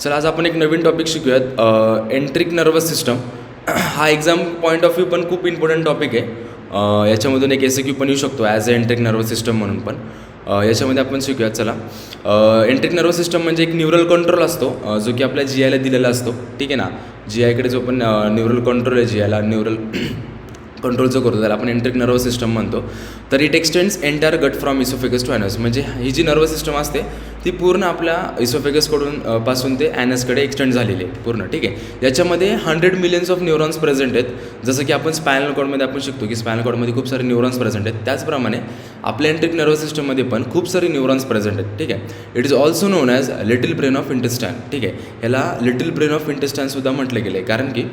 चला आज आपण एक नवीन टॉपिक शिकूयात एंट्रिक नर्वस सिस्टम. हा एक्झाम पॉईंट ऑफ व्ह्यू पण खूप इम्पॉर्टंट टॉपिक आहे. याच्यामधून एक SQ पण येऊ शकतो ॲज अ एंट्रिक नर्वस सिस्टम म्हणून पण. याच्यामध्ये आपण शिकूयात. चला, एंट्रिक नर्वस सिस्टम म्हणजे एक न्यूरल कंट्रोल असतो जो की आपल्या GIला दिलेला असतो. ठीक आहे ना. GIकडे जो पण न्यूरल कंट्रोल आहे, GIला न्यूरल कंट्रोल जो करतो त्याला आपण एंट्रिक नर्वस सिस्टम म्हणतो. तर इट एक्सटेंड्स एंटायर गट फ्रॉम इसोफेगस टू ॲनस. म्हणजे ही जी नर्वस सिस्टम असते ती पूर्ण आपल्या इसोफेगसकडून पासून ते ॲनसकडे एक्सटेंड झालेली आहे पूर्ण. ठीक आहे. याच्यामध्ये 100 मिलियन्स ऑफ न्यूरॉन्स प्रेझेंट आहेत. जसं की आपण स्पायनल कॉर्डमध्ये आपण शिकतो की स्पायनल कॉर्डमध्ये खूप सारे न्यूरॉन्स प्रेझेंट आहेत. त्याचप्रमाणे आपल्या एंट्रिक नर्वस सिस्टममध्ये पण खूप सारे न्यूरॉन्स प्रेझेंट आहेत. ठीक आहे. It is also known as little brain of intestine. ठीक आहे. ह्याला लिटिल ब्रेन ऑफ इंटेस्टाईनसुद्धा म्हटलं गेलं आहे, कारण की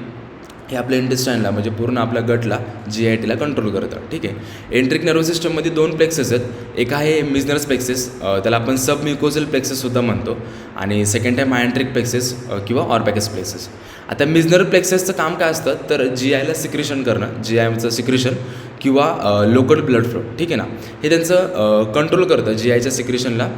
हे आपल्या इंटेस्टाईनला म्हणजे पूर्ण आपल्या गटला GITला कंट्रोल करतं. ठीक आहे. एंट्रिक नर्वस सिस्टममध्ये 2 प्लेक्सेस आहेत. एक आहे मिझनरस प्लेक्सेस, त्याला आपण सबम्युकोझल प्लेक्सेससुद्धा म्हणतो, आणि सेकंड आहे मायंट्रिक प्लेक्सेस किंवा ऑर्बॅकस प्लेक्सेस. आता मिझनर प्लेक्सेसचं काम काय असतं तर GIला सिक्रेशन करणं, GIचं सिक्रेशन किंवा लोकल ब्लड फ्लो. ठीक आहे ना. हे त्यांचं कंट्रोल करतं, GIच्या सिक्रेशनला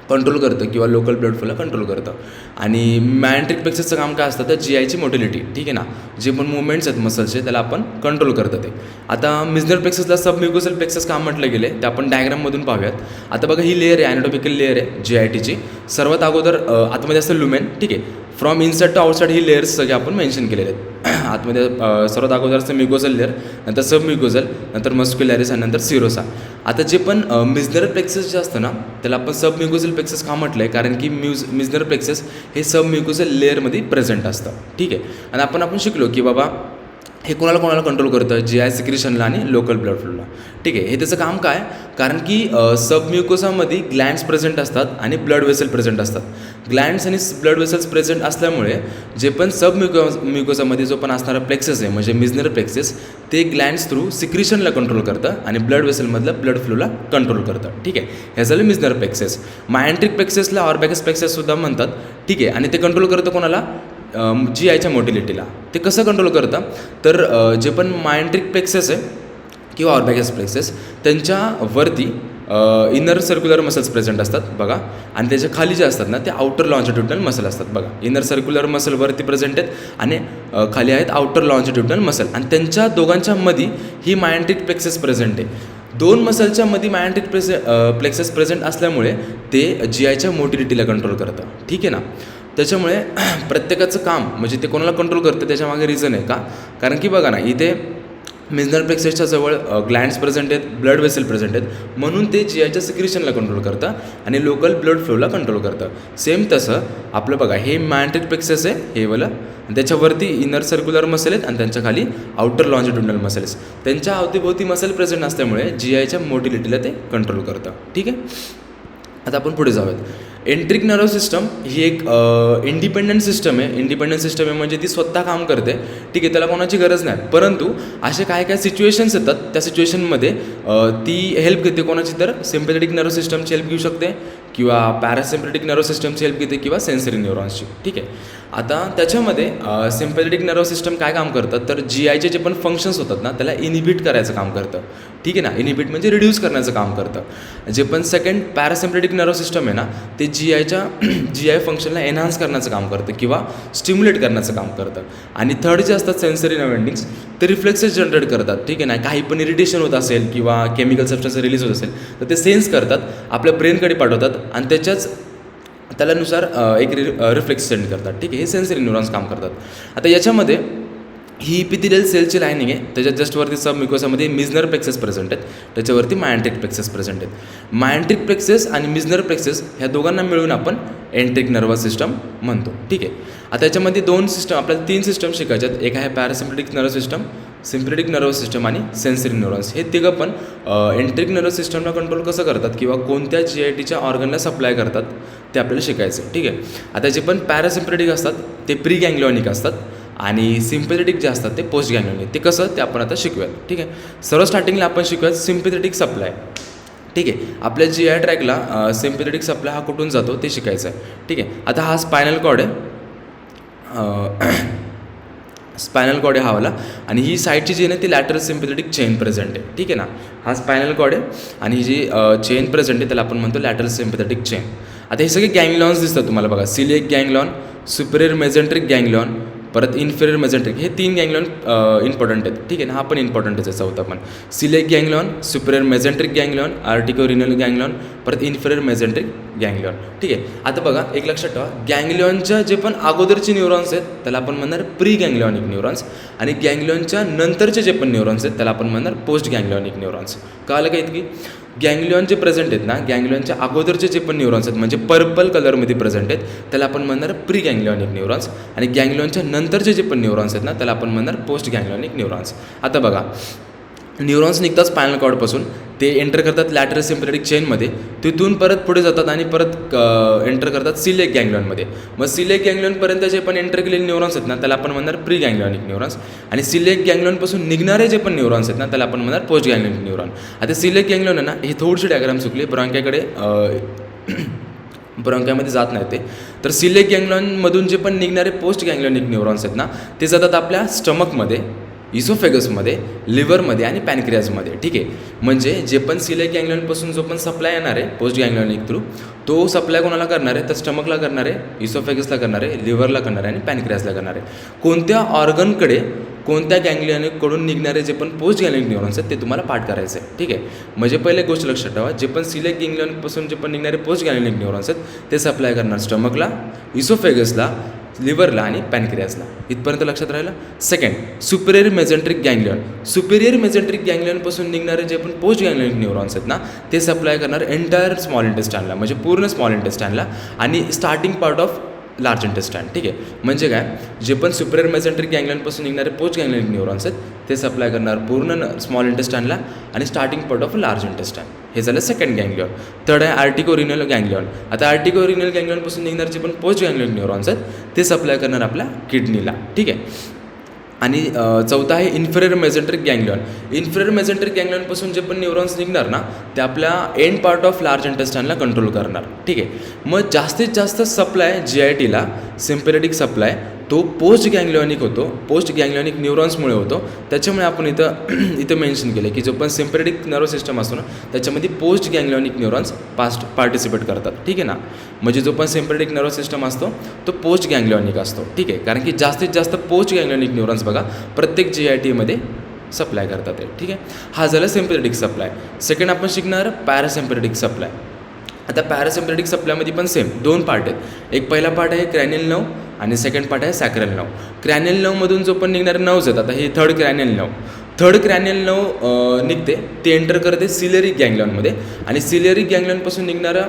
कंट्रोल करतं किंवा लोकल ब्लड फ्लोला कंट्रोल करतं. आणि मायंट्रिक प्लेक्सेसचं काम काय असतं तर GIची मोटिलिटी. ठीक आहे ना. जे पण मुवमेंट्स आहेत मसल्सचे त्याला आपण कंट्रोल करतं ते. आता मिझनर प्लेक्सेसला सबम्युकोझल प्लेक्सेस काम म्हटलं गेले ते आपण डायग्राममधून पाहूयात. आता बघा, ही लेअर आहे, ॲनाटॉमिकल लेअर आहे GITची. सर्वात अगोदर आतमध्ये असतं लुमेन. ठीक आहे. फ्रॉम इनसाईड टू आउटसाईड ही लेअर्स सगळे आपण मेन्शन केलेले आहेत. आतमध्ये सर्वात अगोदर असतं म्युकोझल लेअर, नंतर सबम्युकोझल, नंतर मस्क्युलॅरिस आणि नंतर सिरोसा. आता जे पण मिझनर प्लेक्सेस जे असतं ना त्याला आपण सबम्युकोझल प्लेक्सेस का म्हटलं आहे, कारण की मिझनर प्लेक्सेस हे सबम्युकोझल लेअरमध्ये प्रेझेंट असतं. ठीक आहे. आणि आपण शिकलो की बाबा हे कोणाला कंट्रोल करतं, GI सिक्रेशनला आणि लोकल ब्लड फ्लोला. ठीक आहे. हे त्याचं काम काय, कारण की सबम्युकोसामध्ये ग्लँड्स प्रेझेंट असतात आणि ब्लड वेसल प्रेझेंट असतात. ग्लँड्स आणि ब्लड वेसल्स प्रेझेंट असल्यामुळे जे पण म्युकोसामध्ये जो पण असणारा प्लेक्सेस आहे म्हणजे मिझनर प्लेक्सेस, ते ग्लँड्स थ्रू सिक्रेशनला कंट्रोल करतं आणि ब्लड वेसलमधलं ब्लड फ्लोला कंट्रोल करतं. ठीक आहे. हे झालं मिझनर प्लेक्सेस. मायंट्रिक प्लेक्सेसला ऑर्बॅकस प्लेक्सेससुद्धा म्हणतात. ठीक आहे. आणि ते कंट्रोल करतं कोणाला, GIच्या मोटिलिटीला. ते कसं कंट्रोल करतं तर जे पण मायंट्रिक प्लेक्सेस आहे किंवा ऑर्बॅकस प्लेक्सेस त्यांच्यावरती इनर सर्क्युलर मसल्स प्रेझेंट असतात बघा, आणि त्याच्या खाली जे असतात ना ते आउटर लॉन्जिट्युडनल मसल असतात बघा. इनर सर्क्युलर मसल वरती प्रेझेंट आहेत आणि खाली आहेत आउटर लॉन्जिट्युडनल मसल, आणि त्यांच्या दोघांच्या मध्ये ही मायंट्रिक प्लेक्सेस प्रेझेंट आहे. 2 मसलच्या मध्ये मायंट्रिक प्लेक्सेस प्रेझेंट असल्यामुळे ते GIच्या मोटिलिटीला कंट्रोल करतं. ठीक आहे ना. त्याच्यामुळे प्रत्येकाचं काम म्हणजे ते कोणाला कंट्रोल करतं त्याच्यामागे रिझन आहे का, कारण की बघा ना इथे मिझनर प्लेक्सेसच्या जवळ ग्लँड्स प्रेझेंट आहेत, ब्लड वेसल प्रेझेंट आहेत, म्हणून ते GIच्या सिक्रेशनला कंट्रोल करतं आणि लोकल ब्लड फ्लोला कंट्रोल करतं. सेम तसं आपलं बघा, हे मायंट्रिक प्लेक्सेस आहे हे वालं, त्याच्यावरती इनर सर्क्युलर मसल आहेत आणि त्यांच्या खाली आउटर लॉन्जिट्युडनल मसल्स. त्यांच्या अवतीभोवती मसल प्रेझेंट असल्यामुळे GIच्या मोटिलिटीला ते कंट्रोल करतं. ठीक आहे. आता आपण पुढे जाऊयात. एंट्रिक नर्वस सिस्टम ही एक इंडिपेंडंट सिस्टम आहे. इंडिपेंडंट सिस्टम आहे म्हणजे ती स्वतः काम करते. ठीक आहे. त्याला कोणाची गरज नाही. परंतु असे काय सिच्युएशन्स येतात त्या सिच्युएशनमध्ये ती हेल्प घेते कोणाची, तर सिम्पॅथेटिक नर्वस सिस्टमची हेल्प घेऊ शकते किंवा पॅरासिम्पॅथेटिक नर्वस सिस्टमची हेल्प घेते किंवा सेन्सरी न्यूरॉन्सची. ठीक आहे. आता त्याच्यामध्ये सिम्पॅथेटिक नर्वस सिस्टम काय काम करतात तर GIचे जे पण फंक्शन्स होतात ना त्याला इनिबिट करायचं काम करतं. ठीक आहे ना. इनिबिट म्हणजे रिड्यूस करण्याचं काम करतं. जे पण सेकंड पॅरासिम्पॅथेटिक नर्वस सिस्टम आहे ना ते GI फंक्शनला एनहान्स करण्याचं काम करतं किंवा स्टिम्युलेट करण्याचं काम करतं. आणि थर्ड जे असतात सेन्सरी नर्व्ह ते रिफ्लेक्सेस जनरेट करतात. ठीक आहे ना. काही पण इरिटेशन होत असेल किंवा केमिकल सबस्टन्स रिलीज होत असेल तर ते सेन्स करतात, आपल्या ब्रेनकडे पाठवतात आणि त्यानुसार एक रिफ्लेक्स सेंड करतात. ठीक आहे. हे सेन्सरी न्यूरॉन्स काम करतात. आता याच्यामध्ये ही इपिथेलियल सेलची लाईनिंग आहे, त्याच्यात जस्टवरती सबम्युकोसामध्ये मिझनर प्लेक्सेस प्रेझेंट आहेत, त्याच्यावरती मायंट्रिक प्लेक्सेस प्रेझेंट आहेत. मायंट्रिक प्लेक्सेस आणि मिझनर प्लेक्सेस ह्या दोघांना मिळून आपण एंट्रिक नर्वस सिस्टम म्हणतो. ठीक आहे. आता याच्यामध्ये 2 सिस्टम आपल्याला 3 सिस्टम शिकायच्यात. एक आहे parasympathetic nervous system, sympathetic nervous system आणि सेन्सरी न्यूरॉन्स. हे तिघं पण एंट्रिक नर्वस सिस्टमला कंट्रोल कसं करतात किंवा कोणत्या GITच्या ऑर्गनला सप्लाय करतात ते आपल्याला शिकायचं. ठीक आहे. आता जे पण पॅरासिम्पॅथेटिक असतात ते प्री गँग्लिओनिक असतात आणि सिम्पॅथेटिक जे असतात ते पोस्ट गँग्लिओनिक. ते कसं ते आपण आता शिकूयात. ठीक आहे. सर्व स्टार्टिंगला आपण शिकूयात सिम्पॅथेटिक सप्लाय. ठीक आहे. आपल्या GI ट्रॅकला सिम्पॅथेटिक सप्लाय हा कुठून जातो ते शिकायचं आहे. ठीक आहे. आता हा स्पायनल कॉर्ड आहे, स्पायनल कॉर्ड आहे हा वाला, आणि ही साईडची जी आहे ना ती लॅटरल सिम्पॅथेटिक चेन प्रेझेंट आहे. ठीक आहे ना. हा स्पायनल कॉर्ड आहे आणि ही जी चेन प्रेझेंट आहे त्याला आपण म्हणतो लॅटरल सिम्पॅथेटिक चेन. आता हे सगळे गँग्लिऑन्स दिसतात तुम्हाला बघा, सिलिएक गँग्लिऑन, सुपेरियर मेझेंट्रिक गँग्लियॉन, परत इन्फेरियर मेझेंट्रिक, हे 3 गँग्लियॉन इम्पॉर्टंट आहेत. ठीक आहे ना, हा पण इम्पॉर्टंटच आहे चौथा पण. सिलेक गँग्लियॉन, सुपेरियर मेझेंट्रिक गँग्लियॉन, आर्टिकोरिनल गँग्लियॉन, परत इन्फेरियर मेझेंट्रिक गँग्लियॉन. ठीक आहे. आता बघा एक लक्षात ठेवा, गँग्लियॉनच्या जे पण अगोदरचे न्यूरॉन्स आहेत त्याला आपण म्हणणार प्री गँग्लियॉनिक न्यूरॉन्स, आणि गँग्लियॉनच्या नंतरचे जे पण न्यूरॉन्स आहेत त्याला आपण म्हणणार पोस्ट गँग्लियॉनिक न्यूरॉन्स. कळलं का इतकी? गँग्लियॉन जे प्रेझेंट आहेत ना, गँग्लियॉनच्या अगोदरचे जे पण न्यूरॉन्स आहेत म्हणजे पर्पल कलरमध्ये प्रेझेंट आहेत त्याला आपण म्हणणार प्री गँग्लियॉनिक न्यूरॉन्स, आणि गँग्लियॉनच्या नंतरचे जे पण न्यूरॉन्स आहेत ना त्याला आपण म्हणणार पोस्ट गँग्लियॉनिक न्यूरॉन्स. आता बघा, न्यूरॉन्स निघतात स्पायनल कॉर्डपासून, ते एंटर करतात लॅटरल सिम्पॅथेटिक चेनमध्ये, तिथून परत पुढे जातात आणि परत एंटर करतात सिलेक गँग्लियॉनमध्ये. मग सिलेक गँग्लियॉनपर्यंत जे पण एंटर केलेले न्यूरॉन्स आहेत ना त्याला आपण म्हणणार प्री गँग्लियॉनिक न्यूरॉन्स, आणि सिलेक गँग्लियॉनपासून निघणारे जे पण न्यूरॉन्स आहेत ना त्याला आपण म्हणणार पोस्ट गँग्लियॉनिक न्यूरॉन. आता सिलेक गँग्लियॉन आहे ना, ही थोडीशी डायग्राम चुकली, ब्रॉन्कामध्ये जात नाही ते. तर सिलेक गँग्लियॉनमधून जे पण निघणारे पोस्ट गँग्लियॉनिक न्यूरॉन्स आहेत ना ते जातात आपल्या स्टमकमध्ये, इसोफेगसमध्ये, लिव्हरमध्ये आणि पॅनक्रियाजमध्ये. ठीक आहे. म्हणजे जे पण सिलेक गँग्लियॉनपासून जो पण सप्लाय येणार आहे पोस्ट गँग्लियॉनिक थ्रू, तो सप्लाय कोणाला करणार आहे तर स्टमकला करणार आहे, इसोफेगसला करणार आहे, लिव्हरला करणार आहे आणि पॅनक्रियाजला करणार आहे. कोणत्या ऑर्गनकडे कोणत्या गँग्लियॉनिककडून निघणारे जे पण पोस्ट गँग्लियॉनिक न्यूरॉन्स आहेत ते तुम्हाला पाठ करायचं आहे. ठीक आहे. म्हणजे पहिले गोष्ट लक्षात ठेवा, जे पण सिलेक गँग्लियॉनपासून जे पण निघणारे पोस्ट गँग्लियॉनिक न्यूरॉन्स आहेत ते सप्लाय करणार स्टमकला, इसोफेगसला, लिव्हरला आणि पॅनक्रियाजला. इथपर्यंत लक्षात राहिलं. Second, superior mesenteric ganglion. Superior mesenteric गँग्लियॉनपासून निघणारे जे पण पोस्ट गँग्लियॉनिक न्यूरॉन्स आहेत ना ते सप्लाय करणार एंटायर स्मॉल इंटेस्टाईनला, म्हणजे पूर्ण स्मॉल इंटेस्टाईनला आणि starting part of large intestine. ठीक आहे. म्हणजे काय, जे पण सुपेरियर मेझेंट्रिक गँग्लियॉनपासून निघणारे पोस्ट गँग्लियॉनिक न्यूरॉन्स आहेत ते सप्लाय करणार पूर्ण स्मॉल इंटेस्टाईनला आणि starting part of large intestine. हे झालं सेकंड गँग्लियॉन. थर्ड आहे आर्टिकोरिनल गँग्लियॉन. आता आर्टिकोरिनल गँग्लियॉनपासून निघणारे जे पण पोस्ट गँग्लियॉनिक न्यूरॉन्स आहेत ते सप्लाय करणार आपल्या किडनीला. ठीक आहे. आणि चौथा आहे इन्फेरियर मेझेंट्रिक गँग्लियॉन. इन्फेरियर मेझेंट्रिक गँग्लियॉनपासून जे पण न्यूरॉन्स निघणार ना ते आपल्या एंड पार्ट ऑफ लार्ज इंटेस्टाईनला कंट्रोल करणार. ठीक आहे. मग जास्तीत जास्त सप्लाय GITला सिम्पॅथेटिक सप्लाय तो पोस्ट गँग्लियॉनिक होतो, पोस्ट गँग्लियॉनिक न्यूरॉन्समुळे होतो. त्याच्यामुळे आपण इथं मेन्शन केलं की जो पण सिम्पॅथेटिक नर्व सिस्टम असतो ना त्याच्यामध्ये पोस्ट गँग्लियॉनिक न्यूरॉन्स पार्टिसिपेट करतात. ठीक आहे ना. म्हणजे जो पण सिम्पॅथेटिक नर्व सिस्टम असतो तो पोस्ट गँग्लियॉनिक असतो. ठीक आहे. कारण की जास्तीत जास्त पोस्ट गँग्लियॉनिक न्यूरॉन्स बघा प्रत्येक GITमध्ये सप्लाय करतात आहे. ठीक आहे. हा झाला सिम्पॅथेटिक सप्लाय. सेकंड आपण शिकणार पॅरासिम्पॅथेटिक सप्लाय. आता पॅरासिम्पॅथेटिक सप्लायमध्ये पण सेम 2 पार्ट आहेत. एक पहिला पार्ट आहे क्रॅनियल नर्व आणि सेकंड पार्ट आहे सॅक्रल नर्व. क्रॅनियल नर्वमधून जो पण निघणारे नर्व्स आहेत, आता हे थर्ड क्रॅनियल नर्व निघते, ते एंटर करते सिलेरिक गँग्लियॉनमध्ये, आणि सिलेरिक गँग्लियॉनपासून निघणारा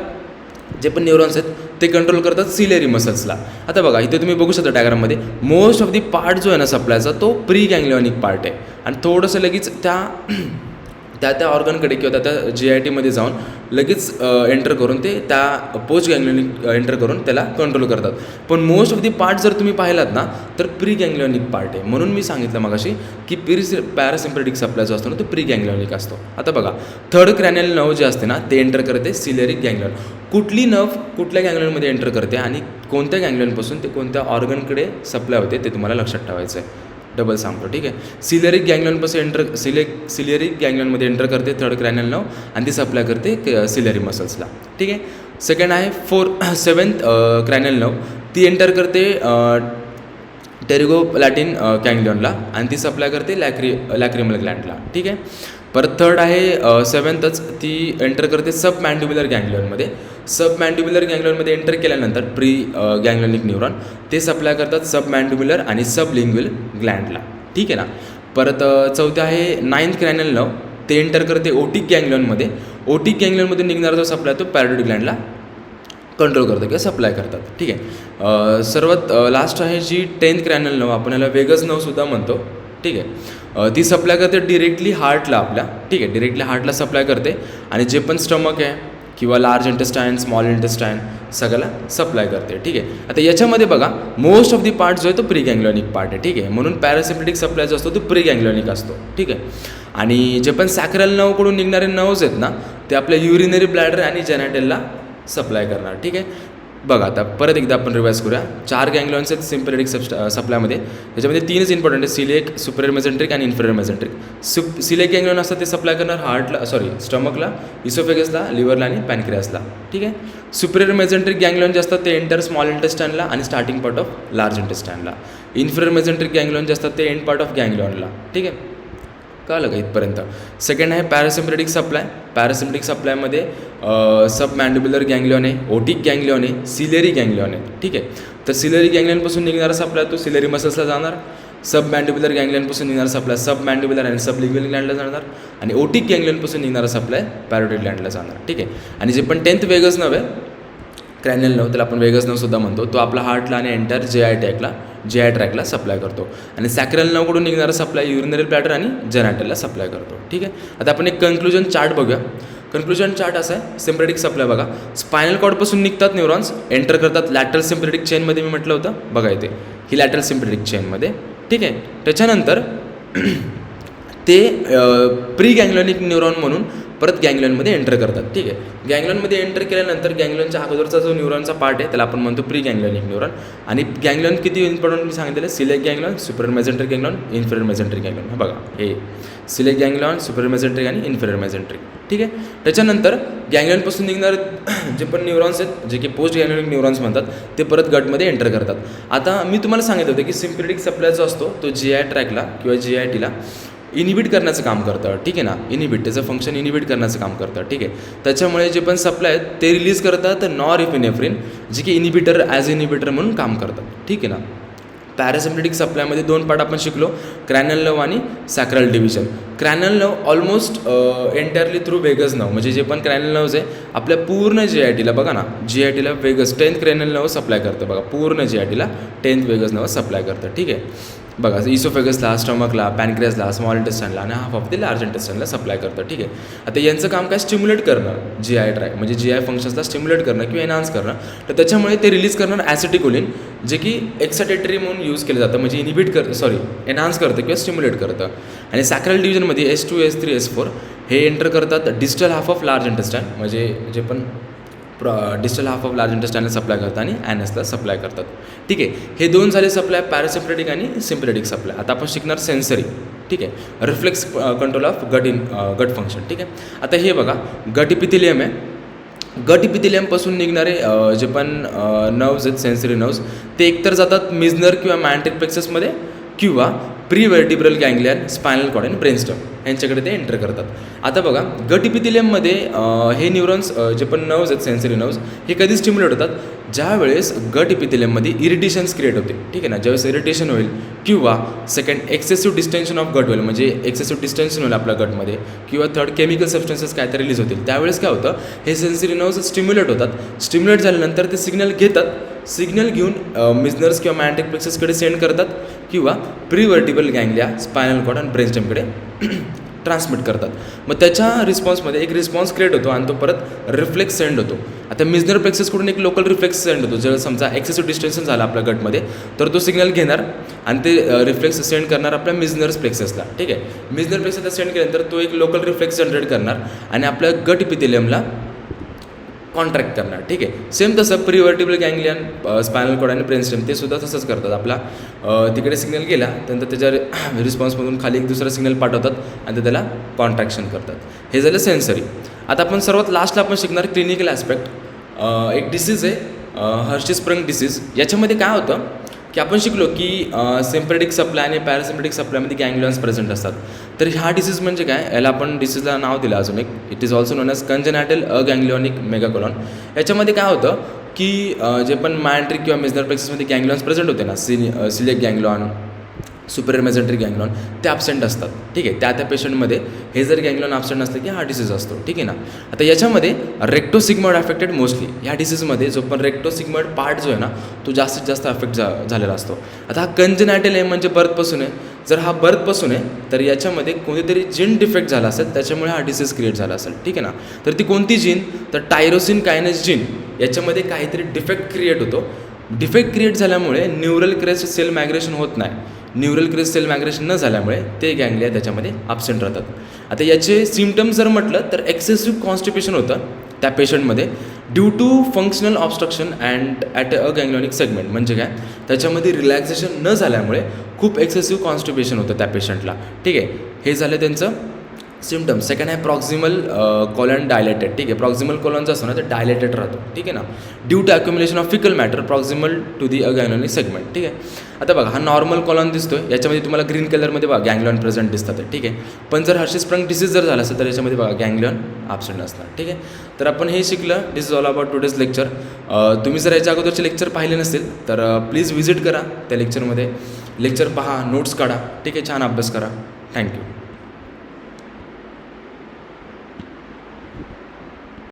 जे पण न्यूरॉन्स आहेत ते कंट्रोल करतात सिलेरी मसल्सला. आता बघा इथे तुम्ही बघू शकता डायग्राममध्ये मोस्ट ऑफ दी पार्ट जो आहे ना सप्लायचा तो प्री गँग्लियॉनिक पार्ट आहे, आणि थोडंसं लगेच त्या ऑर्गनकडे किंवा त्या GITमध्ये जाऊन लगेच एंटर करून ते त्या पोस्ट गँग्लियॉनिक एंटर करून त्याला कंट्रोल करतात. पण मोस्ट ऑफ दी पार्ट जर तुम्ही पाहिलात ना तर प्री गँग्लियॉनिक पार्ट आहे. म्हणून मी सांगितलं मगाशी की पॅरासिम्पॅथेटिक सप्लाय जो असतो ना तो प्री गँग्लियॉनिक असतो. आता बघा थर्ड क्रॅनियल नर्व जे असते ना ते एंटर करते सिलेरिक गँग्लियॉन. कुठली नर्व कुठल्या गँग्लियॉनमध्ये एंटर करते आणि कोणत्या गँग्लियॉनपासून ते कोणत्या ऑर्गनकडे सप्लाय होते ते तुम्हाला लक्षात ठेवायचं आहे. डबल सांगतो. ठीक आहे. सिलेरिक गँग्लियॉनपासून सिलेरिक गँग्लियॉनमध्ये एंटर करते थर्ड क्रॅनियल नर्व आणि ती सप्लाय करते सिलेरी मसल्सला. ठीक आहे. सेकंड आहे सेवन्थ क्रॅनियल नर्व. ती एंटर करते टेरिगोलॅटिन गँग्लियॉनला आणि ती सप्लाय करते लॅक्रिमल ग्लँडला. ठीक आहे. परत थर्ड आहे सेवन्थच, ती एंटर करते सब मॅन्डिब्युलर गँग्लियॉनमध्ये. सब मॅन्डिब्युलर गँग्लियॉनमध्ये एंटर केल्यानंतर प्री गँग्लियॉनिक न्यूरॉन ते सप्लाय करतात सब मॅन्डिब्युलर आणि सब लिंग्विल ग्लँडला. ठीक आहे ना. परत चौथे आहे नाइन्थ क्रॅनियल नर्व. ते एंटर करते ओटिक गँग्लियॉनमध्ये. ओटिक गँग्लियॉनमधून निघणारा जो सप्लाय तो पॅरोटिड ग्लँडला कंट्रोल करतं किंवा सप्लाय करतात. ठीक आहे. सर्वात लास्ट आहे जी 10th क्रॅनियल नर्व, आपण याला वेगस नर्वसुद्धा म्हणतो. ठीक आहे. ती सप्लाय करते डिरेक्टली हार्टला आपल्या. ठीक आहे. डिरेक्टली हार्टला सप्लाय करते आणि जे पण स्टमक आहे किंवा लार्ज इंटेस्टाईन, स्मॉल इंटेस्टाईन सगळ्याला सप्लाय करते. ठीक आहे. आता याच्यामध्ये बघा मोस्ट ऑफ दी पार्ट जो आहे तो प्री गँग्लियॉनिक पार्ट आहे. ठीक आहे. म्हणून पॅरासिम्पॅथेटिक सप्लाय जो असतो तो प्री गँग्लियॉनिक असतो. ठीक आहे. आणि जे पण सॅक्रल नर्वकडून निघणारे नर्व्स आहेत ना ते आपल्या युरिनरी ब्लॅडर आणि जेनायटलला सप्लाय करणार. ठीक आहे. बघा आता परत एकदा आपण रिवाइज करूया. 4 गँग्लियॉन्स आहेत सिम्पॅथेटिक सप्लायमध्ये. त्याच्यामध्ये 3च इम्पॉर्टंट आहे, सिलिएक, सुपेरियर मेसेंट्रिक आणि इन्फेरियर मेसेंट्रिक. सिलिएक गँग्लियॉन असतात ते सप्लाय करणार हार्टला, स्टमकला, इसोफेगसला, लिव्हरला आणि पॅनक्रियासला. ठीक आहे. सुपेरियर मेसेंट्रिक गँग्लियॉन जे असतात ते एंटर स्मॉल इंटेस्टाईनला आणि स्टार्टिंग पार्ट ऑफ लार्ज इंटेस्टाईनला. इन्फेरियर मेसेंट्रिक गँग्लियॉन जे असतात ते एंड पार्ट ऑफ गँग्लियॉनला. ठीक आहे, कळलं का इथपर्यंत. सेकंड आहे पॅरासिम्पॅथेटिक सप्लाय. पॅरासिम्पॅथेटिक सप्लायमध्ये सब मॅन्डिब्युलर गँग्लियॉन आहे, ओटिक गँग्लियॉन आहे, सिलेरी गँग्लियॉन आहे. ठीक आहे. तर सिलेरी गँग्लियॉनपासून निघणारा सप्लाय तो सिलेरी मसल्सला जाणार. सब मॅन्डिब्युलर गँग्लियॉनपासून निघणारा सप्लाय सब मॅन्डिब्युलर आणि सब लिग्युअल ग्लँडला जाणार. आणि ओटिक गँग्लियॉनपासून निघणारा सप्लाय पॅरोटिड ग्लँडला जाणार. ठीक आहे. आणि जे पण 10th वेगस नव्हे, क्रॅनियल नर्व, त्याला आपण वेगस नर्व सुद्धा म्हणतो, तो आपला हार्टला आणि एंटायर GI ट्रॅकला सप्लाय करतो. आणि सॅक्रल नर्वकडून निघणारा सप्लाय युरिनरी ब्लॅडर आणि जेनायटलला सप्लाय करतो. ठीक आहे. आता आपण एक कन्क्लुजन चार्ट बघूया. कन्क्लुजन चार्ट असा आहे, सिम्पॅथेटिक सप्लाय बघा. स्पायनल कॉर्डपासून निघतात न्यूरॉन्स, एंटर करतात लॅटरल सिम्पॅथेटिक चेनमध्ये, मी म्हटलं होतं बघा इथे ही लॅटरल सिम्पॅथेटिक चेनमध्ये. ठीक आहे. त्याच्यानंतर ते प्री गँग्लियॉनिक न्यूरॉन म्हणून परत गँग्लियॉनमध्ये एंटर करतात. ठीक आहे. गँग्लियॉनमध्ये एंटर केल्यानंतर गँग्लियॉनच्या अगोदरचा जो न्यूरॉनचा पार्ट आहे त्याला आपण म्हणतो प्री गँग्लियॉनिक न्यूरॉन. आणि गँग्लियॉन किती इम्पॉर्टंट मी सांगितलेलं, celiac ganglion, superior mesenteric ganglion, inferior mesenteric ganglion. हे बघा, हे सिलेक गँग्लियॉन, सुपेरियर मेसेंट्रिक आणि इन्फेरियर मेसेंट्रिक. ठीक आहे. त्याच्यानंतर गँग्लियॉनपासून निघणारे जे पण न्यूरॉन्स आहेत, जे की पोस्ट गँग्लियॉनिक न्यूरॉन्स म्हणतात, ते परत गटमध्ये एंटर करतात. आता मी तुम्हाला सांगितलं होतं की सिम्पॅथेटिक सप्लाय जो असतो तो GI ट्रॅकला किंवा GITला इनिबिट करण्याचं काम करतं. ठीक आहे ना, इनिबिट, त्याचं फंक्शन इनिबिट करण्याचं काम करतं. ठीक आहे. त्याच्यामुळे जे पण सप्लाय आहेत ते रिलीज करतात नॉरएपिनेफ्रिन, जे की इनिबिटर ॲज इनिबिटर म्हणून काम करतात. ठीक आहे ना. पॅरासिम्पॅथेटिक सप्लायमध्ये 2 पार्ट आपण शिकलो, क्रॅनियल नर्व आणि sacral division. Cranial nerve almost entirely through vagus nerve, म्हणजे जे पण क्रॅनियल नर्व्ज आहे आपल्या पूर्ण GITला बघा ना, GITला vagus 10th cranial nerve supply करतं. बघा, पूर्ण GITला 10th वेगस नर्व सप्लाय करतं. ठीक आहे. बघा, इसोफेगसला, स्टमकला, पॅनक्रियासला, स्मॉल इंटेस्टाईनला आणि हाफ ऑफ द लार्ज इंटेस्टाईनला सप्लाय करतं. ठीक आहे. आता यांचं काम काय, स्टिम्युलेट करणं GI ट्रॅक, म्हणजे GI फंक्शन्सला स्टिम्युलेट करणं किंवा एनहान्स करणं. तर त्याच्यामुळे ते रिलीज करणार ॲसिटिकोलिन, जे की एक्साटेटरी म्हणून यूज केलं जातं, म्हणजे एनहान्स करतं किंवा स्टिम्युलेट करतं. आणि सॅक्रल डिव्हिजनमध्ये S2, S3, S4 हे एंटर करतात distal half of large intestine, म्हणजे जे पण डिस्टल हाफ ऑफ लार्ज इंटेस्टाईनला सप्लाय करतात आणि ॲनसला सप्लाय करतात. ठीक आहे. हे 2 झाले सप्लाय, पॅरासिम्पॅथेटिक आणि सिम्पॅथेटिक सप्लाय. आता आपण शिकणार सेन्सरी. ठीक आहे. Reflex control of gut function. ठीक आहे. आता हे बघा, गट इपिथिलियम आहे. गट इपिथिलियमपासून निघणारे जे पण नर्व्ज आहेत, सेन्सरी नर्व्ज, ते एकतर जातात मिझनर किंवा मॅन्ट्रिक प्लेक्ससमध्ये किंवा प्री व्हर्टिब्रल गँग्लियन, स्पायनल कॉर्ड आणि ब्रेनस्टम यांच्याकडे ते एंटर करतात. आता बघा, गट इपिथिलियममध्ये हे न्यूरॉन्स जे पण नर्व्ज आहेत, सेन्सरी नर्व्ज, हे कधी स्टिम्युलेट होतात, ज्यावेळेस गट इपिथिलियममध्ये इरिटेशन्स क्रिएट होते. ठीक आहे ना. ज्यावेळेस इरिटेशन होईल किंवा सेकंड एक्सेसिव्ह डिस्टेन्शन ऑफ गट होईल, म्हणजे एक्सेसिव्ह डिस्टेन्शन होईल आपल्या गटमध्ये, किंवा थर्ड केमिकल सबस्टन्सेस काय तर रिलीज होतील, त्यावेळेस काय होतं, हे सेन्सरी नर्व्ज स्टिम्युलेट होतात. स्टिम्युलेट झाल्यानंतर ते सिग्नल घेतात, सिग्नल घेऊन मिझनर्स किंवा मॅन्ट्रिक प्लेक्ससकडे सेंड करतात किंवा प्री व्हर्टिब्रल गँग्लिया, स्पायनल कॉर्ड आणि ब्रेनस्टेमकडे ट्रान्समिट करतात. मग त्याच्या रिस्पॉन्समध्ये एक रिस्पॉन्स क्रिएट होतो आणि तो परत रिफ्लेक्स सेंड होतो. आता मिझनर प्लेक्ससकडून एक लोकल रिफ्लेक्स सेंड होतो. जर समजा एक्सेसिव्ह डिस्टेन्शन झाला आपल्या गटमध्ये, तर तो सिग्नल घेणार आणि ते रिफ्लेक्स सेंड करणार आपल्या मिझनर्स प्लेक्ससला. ठीक आहे. मिझनर प्लेक्ससला सेंड केल्यानंतर तो एक लोकल रिफ्लेक्स जनरेट करणार आणि आपल्या गट इपिथिलियमला कॉन्ट्रॅक्ट करणार. ठीक आहे. सेम तसं प्री व्हर्टिब्रल गँग्लियन, स्पायनल कॉर्ड आणि ब्रेनस्टेम ते सुद्धा तसंच करतात. आपला तिकडे सिग्नल गेला त्यानंतर त्याच्या रिस्पॉन्समधून खाली एक दुसरा सिग्नल पाठवतात आणि ते त्याला कॉन्ट्रॅक्शन करतात. हे झालं सेन्सरी. आता आपण सर्वात लास्टला आपण शिकणार क्लिनिकल ॲस्पेक्ट. एक डिसीज आहे हर्शिस्प्रंग डिसीज. याच्यामध्ये काय होतं की आपण शिकलो की सिम्पॅथेटिक सप्लाय आणि पॅरासिम्पॅथेटिक सप्लायमध्ये गँग्लियॉन्स प्रेझेंट असतात. तर हा डिसीज म्हणजे काय, याला आपण डिसीजला नाव दिलं अजून एक, it is also known as congenital aganglionic megacolon. याच्यामध्ये काय होतं की जे पण मॅन्ट्रिक किंवा मिझनर प्लेक्ससमध्ये गँग्लिऑन्स प्रेझेंट होते ना, सिलिएक गँग्लिऑन, सुपेरियर मेसेंट्रिक गँग्लिऑन, ते ॲबसेंट असतात. ठीक आहे. त्या पेशंटमध्ये हे जर गँग्लिऑन ॲबसेंट असलं की हा डिसीज असतो. ठीक आहे ना. आता याच्यामध्ये रेक्टोसिग्मॉइड अफेक्टेड मोस्टली. या डिसीजमध्ये जो पण रेक्टोसिग्मॉइड पार्ट जो आहे ना, तो जास्तीत जास्त अफेक्ट झालेला असतो. आता हा कंजेनायटल आहे म्हणजे बर्थपासून आहे. जर हा बर्थपासून आहे तर याच्यामध्ये कोणतीतरी जीन डिफेक्ट झाला असेल, त्याच्यामुळे हा डिसीज क्रिएट झाला असेल. ठीक आहे ना. तर ती कोणती जीन, तर टायरोसिन कायनेस जीन, याच्यामध्ये काहीतरी डिफेक्ट क्रिएट होतो. डिफेक्ट क्रिएट झाल्यामुळे न्यूरल क्रेस्ट सेल मायग्रेशन होत नाही. न्यूरल क्रेस्ट सेल मायग्रेशन न झाल्यामुळे ते गँग्लिया त्याच्यामध्ये ॲबसेंट राहतात. आता याचे सिम्पटम्स जर म्हटलं तर एक्सेसिव्ह कॉन्स्टिपेशन होतं त्या पेशंटमध्ये, due to functional obstruction and at a ganglionic segment. म्हणजे काय, त्याच्यामध्ये रिलॅक्सेशन न झाल्यामुळे खूप एक्सेसिव्ह कॉन्स्टिपेशन होतं त्या पेशंटला. ठीक आहे, हे झालं त्यांचं सिम्टम्स. सेकंड आहे प्रॉक्झिमल कॉलन डायलेटेड. ठीक आहे, प्रॉक्झिमल कॉलन जो असतो ना, ते डायलेटेड राहतो. ठीक आहे ना, due to accumulation of faecal matter proximal to the ganglionic segment. ठीक आहे, आता बघा हा नॉर्मल कॉलन दिसतोय, याच्यामध्ये तुम्हाला ग्रीन कलरमध्ये बघा गँग्लियॉन प्रेझेंट दिसतात. ठीक आहे, पण जर हर्शिस्प्रंग डिसीज जर झाला असेल तर याच्यामध्ये बघा गँग्लियॉन ॲब्सेंट असणार. ठीक आहे, तर आपण हे शिकलं. This is all about today's lecture. तुम्ही जर याच्या अगोदरचे लेक्चर पाहिले नसतील तर प्लीज व्हिजिट करा त्या लेक्चर पहा, नोट्स काढा. ठीक आहे, छान अभ्यास करा. थँक्यू.